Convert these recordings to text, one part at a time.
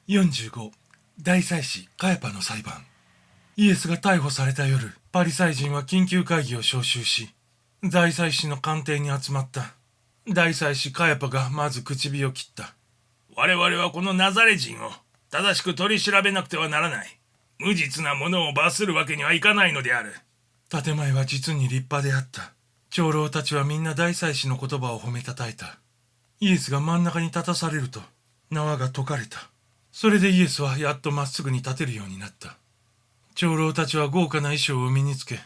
45大祭司カヤパの裁判。イエスが逮捕された夜、パリサイ人は緊急会議を招集し、大祭司の官邸に集まった。大祭司カヤパがまず口火を切った。我々はこのナザレ人を正しく取り調べなくてはならない。無実な者を罰するわけにはいかないのである。建前は実に立派であった。長老たちはみんな大祭司の言葉を褒めたたえた。イエスが真ん中に立たされると縄が解かれた。それでイエスはやっとまっすぐに立てるようになった。長老たちは豪華な衣装を身につけ、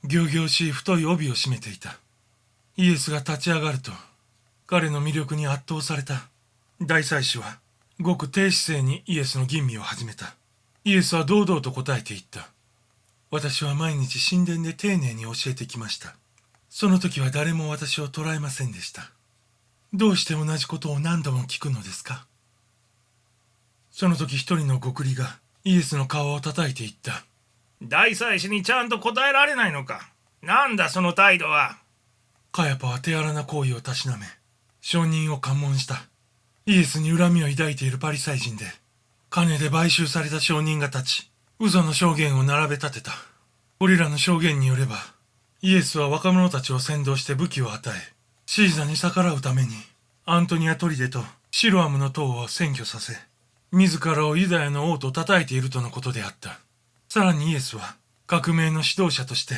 仰々しい太い帯を締めていた。イエスが立ち上がると、彼の魅力に圧倒された。大祭司はごく低姿勢にイエスの吟味を始めた。イエスは堂々と答えていった。私は毎日神殿で丁寧に教えてきました。その時は誰も私を捕らえませんでした。どうして同じことを何度も聞くのですか？その時一人の極利がイエスの顔を叩いていった。大祭司にちゃんと答えられないのか。なんだその態度は。カヤパは手荒な行為をたしなめ、証人を喚問した。イエスに恨みを抱いているパリサイ人で、金で買収された証人が立ち、嘘の証言を並べ立てた。これらの証言によれば、イエスは若者たちを扇動して武器を与え、シーザに逆らうために、アントニア砦とシロアムの塔を占拠させ、自らをユダヤの王と称えているとのことであった。さらにイエスは革命の指導者として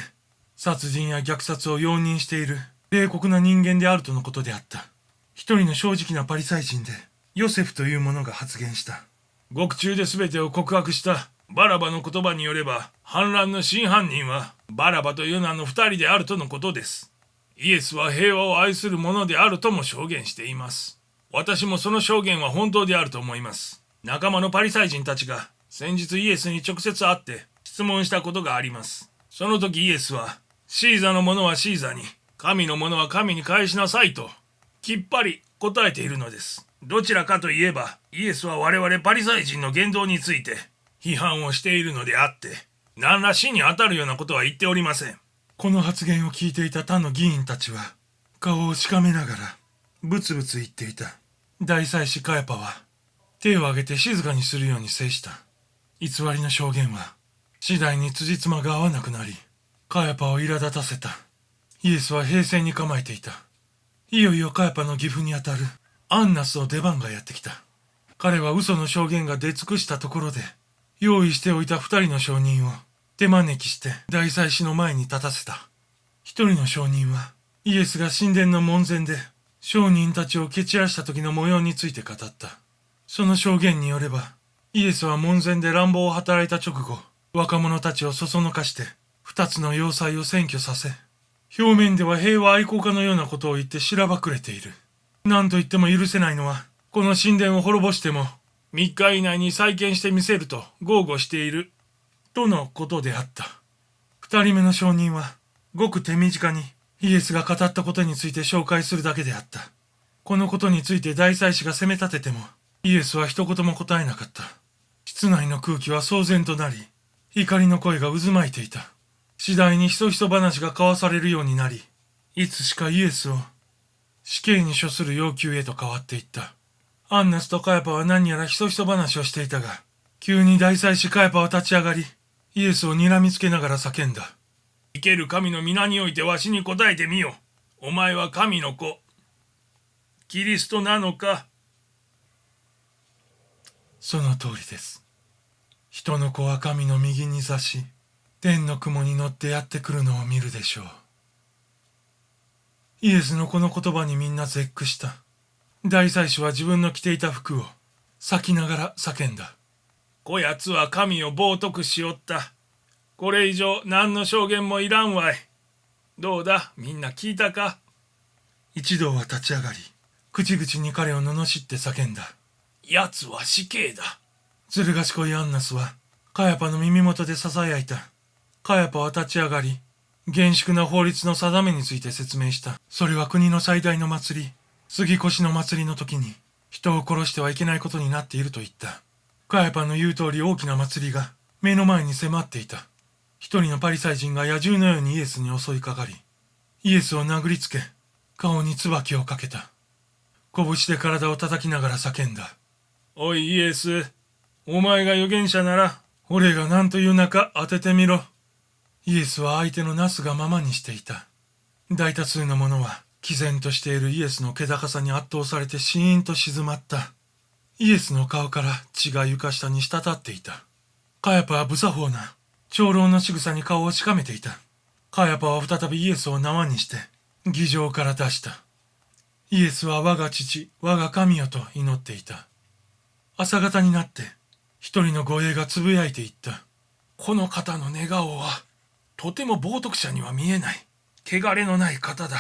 殺人や虐殺を容認している冷酷な人間であるとのことであった。一人の正直なパリサイ人でヨセフという者が発言した。獄中で全てを告白したバラバの言葉によれば、反乱の真犯人はバラバという名の二人であるとのことです。イエスは平和を愛する者であるとも証言しています。私もその証言は本当であると思います。仲間のパリサイ人たちが先日イエスに直接会って質問したことがあります。その時イエスは、シーザのものはシーザに、神のものは神に返しなさいときっぱり答えているのです。どちらかといえば、イエスは我々パリサイ人の言動について批判をしているのであって、何ら死に当たるようなことは言っておりません。この発言を聞いていた他の議員たちは顔をしかめながらブツブツ言っていた。大祭司カヤパは手を挙げて静かにするように制した。偽りの証言は次第に辻褄が合わなくなり、カヤパを苛立たせた。イエスは平静に構えていた。いよいよカヤパの義父にあたるアンナスの出番がやってきた。彼は嘘の証言が出尽くしたところで、用意しておいた二人の証人を手招きして大祭司の前に立たせた。一人の証人はイエスが神殿の門前で商人たちを蹴散らした時の模様について語った。その証言によれば、イエスは門前で乱暴を働いた直後、若者たちをそそのかして二つの要塞を占拠させ、表面では平和愛好家のようなことを言ってしらばくれている。何と言っても許せないのは、この神殿を滅ぼしても3日以内に再建してみせると豪語しているとのことであった。二人目の証人はごく手短にイエスが語ったことについて紹介するだけであった。このことについて大祭司が責め立てても、イエスは一言も答えなかった。室内の空気は騒然となり、怒りの声が渦巻いていた。次第にひそひそ話が交わされるようになり、いつしかイエスを死刑に処する要求へと変わっていった。アンナスとカヤパは何やらひそひそ話をしていたが、急に大祭司カヤパは立ち上がり、イエスを睨みつけながら叫んだ。生ける神の皆においてわしに答えてみよ。お前は神の子、キリストなのか？その通りです。人の子は神の右に座し、天の雲に乗ってやってくるのを見るでしょう。イエスのこの言葉にみんな絶句した。大祭司は自分の着ていた服を裂きながら叫んだ。こやつは神を冒涜しおった。これ以上何の証言もいらんわい。どうだ、みんな聞いたか？一同は立ち上がり、口々に彼を罵って叫んだ。奴は死刑だ。ずる賢いアンナスはカヤパの耳元で囁いた。カヤパは立ち上がり、厳粛な法律の定めについて説明した。それは国の最大の祭り、杉越の祭りの時に人を殺してはいけないことになっていると言った。カヤパの言う通り大きな祭りが目の前に迫っていた。一人のパリサイ人が野獣のようにイエスに襲いかかり、イエスを殴りつけ、顔に椿をかけた。拳で体を叩きながら叫んだ。おいイエス、お前が預言者なら、俺が何と言うのか当ててみろ。イエスは相手のなすがままにしていた。大多数の者は、毅然としているイエスの気高さに圧倒されてシーンと静まった。イエスの顔から血が床下に滴っていた。カヤパは無作法な、長老の仕草に顔をしかめていた。カヤパは再びイエスを縄にして、議場から出した。イエスは我が父、我が神よと祈っていた。朝方になって、一人の護衛がつぶやいていった。この方の寝顔は、とても冒涜者には見えない。汚れのない方だ。